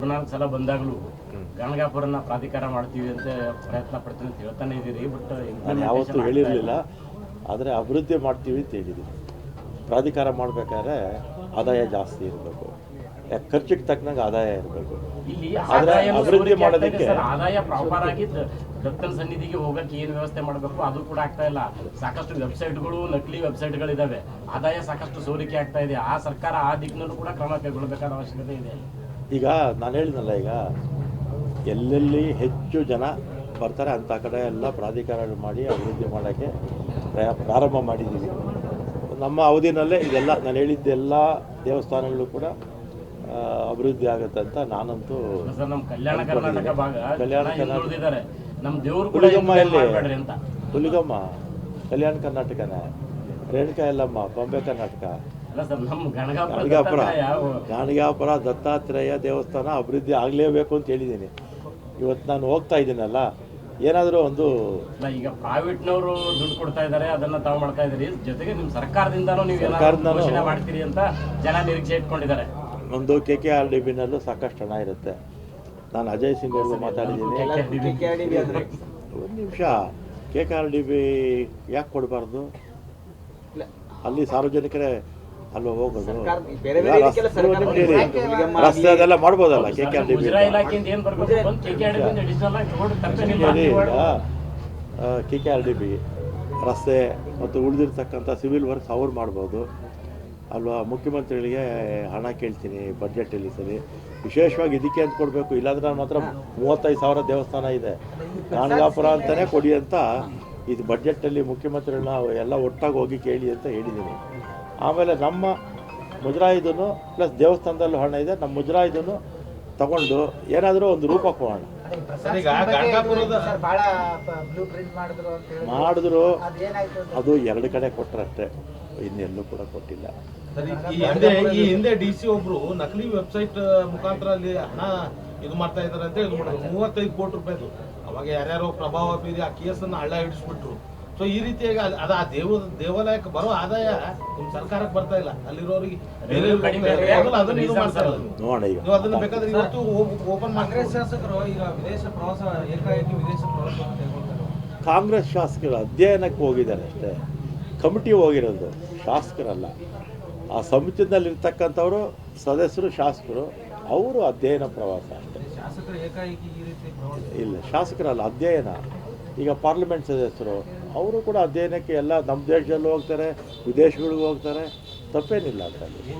4 ಸಲ ಬಂದಾಗಲೂ ಗಣಗಾಪುರನ ಪ್ರಾಧಿಕಾರ ಮಾಡ್ತೀವಿ ಅಂತ ಪ್ರಯತ್ನ ಪಡ್ತೀವಿ ಅಂತ ಹೇಳ್ತಾನೆ ಇದ್ದೀರಿ. ಬಟ್ ನಾನು ಯಾವತ್ತೂ ಹೇಳಿರಲಿಲ್ಲ, ಆದರೆ ಅಭಿವೃದ್ಧಿ ಮಾಡ್ತೀವಿ ಅಂತ ಹೇಳಿದ್ದೀನಿ. ಪ್ರಾಧಿಕಾರ ಮಾಡಬೇಕಾದ್ರೆ ಆದಾಯ ಜಾಸ್ತಿ ಇರಬೇಕು, ಖರ್ಚಿಗೆ ತಕ್ಕನಾಗ ಆದಾಯ ಇರಬೇಕು. ಇಲ್ಲಿ ಆದರೆ ಅಭಿವೃದ್ಧಿ ಮಾಡೋದಕ್ಕೆ ಆದಾಯ ಪ್ರಾಪರ್ ಆಗಿ ದತ್ತನ ಸನ್ನಿಧಿಗೆ ಹೋಗಕ್ಕೆ ಏನು ವ್ಯವಸ್ಥೆ ಮಾಡಬೇಕು ಅದು ಕೂಡ ಆಗ್ತಾ ಇಲ್ಲ. ಸಾಕಷ್ಟು ವೆಬ್ಸೈಟ್ಗಳು, ನಕಲಿ ವೆಬ್ಸೈಟ್ಗಳಿದ್ದಾವೆ. ಆದಾಯ ಸಾಕಷ್ಟು ಸೋರಿಕೆ ಆಗ್ತಾ ಇದೆ. ಆ ಸರ್ಕಾರ ಆ ದಿಕ್ಕಿನಲ್ಲೂ ಕೂಡ ಕ್ರಮ ಕೈಗೊಳ್ಳಬೇಕಾದ ಅವಶ್ಯಕತೆ ಇದೆ. ಈಗ ನಾನು ಹೇಳಿದ್ನಲ್ಲ, ಈಗ ಎಲ್ಲೆಲ್ಲಿ ಹೆಚ್ಚು ಜನ ಬರ್ತಾರೆ ಅಂಥ ಕಡೆ ಎಲ್ಲ ಪ್ರಾಧಿಕಾರಗಳು ಮಾಡಿ ಅಭಿವೃದ್ಧಿ ಮಾಡೋಕ್ಕೆ ಪ್ರಾರಂಭ ಮಾಡಿದ್ದೀವಿ. ನಮ್ಮ ಅವಧಿನಲ್ಲೇ ಇದೆಲ್ಲ ನಾನು ಹೇಳಿದ್ದೆಲ್ಲ ದೇವಸ್ಥಾನಗಳು ಕೂಡ ಅಭಿವೃದ್ಧಿ ಆಗುತ್ತೆ ಅಂತ ನಾನಂತೂ. ನಮ್ಮ ಕಲ್ಯಾಣ ಕರ್ನಾಟಕ ಭಾಗ ನಮ್ಮ ದೇವರು ಹುಲಿಗಮ್ಮ ಎಲ್ಲಿ? ಹುಲಿಗಮ್ಮ ಕಲ್ಯಾಣ ಕರ್ನಾಟಕನೇ, ರೇಣುಕಾ ಎಲ್ಲಮ್ಮ ಬಾಂಬೆ ಕರ್ನಾಟಕ. ಗಾಣಗಾಪುರ ದತ್ತಾತ್ರೇಯ ದೇವಸ್ಥಾನ ಅಭಿವೃದ್ಧಿ ಆಗಲೇಬೇಕು ಅಂತ ಹೇಳಿದ್ದೀನಿ. ಇವತ್ತು ನಾನು ಹೋಗ್ತಾ ಇದ್ದೀನಲ್ಲ, ಏನಾದರೂ ಒಂದು ಈಗ ಪ್ರೈವೇಟ್ನವರು ದುಡ್ಡು ಕೊಡ್ತಾ ಇದ್ದಾರೆ, ಅದನ್ನ ತಾವು ಮಾಡ್ತಾ ಇದ್ದೀರಿ. ಜೊತೆಗೆ ನಿಮ್ಮ ಸರ್ಕಾರದಿಂದನೂ ನೀವು ಘೋಷಣೆ ಮಾಡ್ತೀರಿ ಅಂತ ಜನ ನಿರೀಕ್ಷೆ ಇಟ್ಕೊಂಡಿದ್ದಾರೆ. ಒಂದು KKRDBನಲ್ಲೂ ಸಾಕಷ್ಟು ಹಣ ಇರುತ್ತೆ. ನಾನು ಅಜಯ್ ಸಿಂಗ್ ಅವ್ರಿಗೂ ಮಾತಾಡಿದ್ದೀನಿ. ಒಂದು ನಿಮಿಷ, KKRDB ಯಾಕೆ ಕೊಡಬಾರ್ದು? ಅಲ್ಲಿ ಸಾರ್ವಜನಿಕರೇ ಅಲ್ವಾ ಹೋಗೋದು, ರಸ್ತೆ ಅದೆಲ್ಲ ಮಾಡ್ಬೋದಲ್ಲ. KKRDB KKRDB ರಸ್ತೆ ಮತ್ತು ಉಳಿದಿರ್ತಕ್ಕಂಥ ಸಿವಿಲ್ ವರ್ಕ್ಸ್ ಅವ್ರು ಮಾಡ್ಬೋದು ಅಲ್ವಾ. ಮುಖ್ಯಮಂತ್ರಿಗಳಿಗೆ ಹಣ ಕೇಳ್ತೀನಿ ಬಡ್ಜೆಟಲ್ಲಿ ಸರಿ, ವಿಶೇಷವಾಗಿ ಇದಕ್ಕೆ ಅಂತ ಕೊಡಬೇಕು. ಇಲ್ಲಾಂದ್ರೆ ನಾನು ಮಾತ್ರ 35,000 ದೇವಸ್ಥಾನ ಇದೆ, ಗಾಣಗಾಪುರ ಅಂತಲೇ ಕೊಡಿ ಅಂತ ಇದು ಬಡ್ಜೆಟಲ್ಲಿ ಮುಖ್ಯಮಂತ್ರಿಗಳನ್ನ ಎಲ್ಲ ಒಟ್ಟಾಗಿ ಹೋಗಿ ಕೇಳಿ ಅಂತ ಹೇಳಿದ್ದೀನಿ. ಆಮೇಲೆ ನಮ್ಮ ಮುಜರಾಯಿದೂ ಪ್ಲಸ್ ದೇವಸ್ಥಾನದಲ್ಲೂ ಹಣ ಇದೆ, ನಮ್ಮ ಮುಜರಾಯಿದೂ ತಗೊಂಡು ಏನಾದರೂ ಒಂದು ರೂಪ ಕೊಡೋಣ. ಮಾಡಿದ್ರು ಅದು 2 ಕಡೆ ಕೊಟ್ಟರಷ್ಟೇ, ಇನ್ನೆಲ್ಲೂ ಕೂಡ ಕೊಟ್ಟಿಲ್ಲ. ಈ ಹಿಂದೆ DC ಒಬ್ರು ನಕಲಿ ವೆಬ್ಸೈಟ್ ಮುಖಾಂತರ ಅಲ್ಲಿ ಹಣ ಇದು ಮಾಡ್ತಾ ಇದಾರೆ ಅಂತ ಹೇಳಿದ್ರು. 35 ಕೋಟಿ ರೂಪಾಯಿದು. ಅವಾಗ ಯಾರ್ಯಾರೋ ಪ್ರಭಾವ ಬೀರಿ ಆ ಕೇಸನ್ನು ಹಳ್ಳ ಹಿಡಿಸ್ಬಿಟ್ರು. ಸೊ ಈ ರೀತಿಯಾಗಿ ಅದು ಆ ದೇವಾಲಯಕ್ಕೆ ಬರೋ ಆದಾಯ ನಿಮ್ಮ ಸರ್ಕಾರಕ್ಕೆ ಬರ್ತಾ ಇಲ್ಲ, ಅಲ್ಲಿರೋರಿಗೆ ಅದನ್ನ ಇದು ಮಾಡ್ತಾ ಇಲ್ಲ. ನೀವು ಅದನ್ನ ಬೇಕಾದ್ರೆ ಇವತ್ತು ಓಪನ್ ಮಾಡಿ. ಶಾಸಕರು ಈಗ ವಿದೇಶ ಪ್ರವಾಸ, ಏಕಾಏಕಿ ವಿದೇಶ ಪ್ರವಾಸ ಕಾಂಗ್ರೆಸ್ ಶಾಸಕರು ಅಧ್ಯಯನಕ್ಕೆ ಹೋಗಿದ್ದಾರೆ ಅಷ್ಟೇ, ಕಮಿಟಿ ಹೋಗಿರೋದು, ಶಾಸಕರಲ್ಲ. ಆ ಸಮಿತಿನಲ್ಲಿರ್ತಕ್ಕಂಥವರು ಸದಸ್ಯರು, ಶಾಸಕರು, ಅವರು ಅಧ್ಯಯನ ಪ್ರವಾಸ ಅಷ್ಟೇ. ಇಲ್ಲ, ಶಾಸಕರಲ್ಲ, ಅಧ್ಯಯನ. ಈಗ ಪಾರ್ಲಿಮೆಂಟ್ ಸದಸ್ಯರು ಅವರು ಕೂಡ ಅಧ್ಯಯನಕ್ಕೆ ಎಲ್ಲ ನಮ್ಮ ದೇಶದಲ್ಲೂ ಹೋಗ್ತಾರೆ, ವಿದೇಶಗಳಿಗೂ ಹೋಗ್ತಾರೆ, ತಪ್ಪೇನಿಲ್ಲ ಅದರಲ್ಲಿ.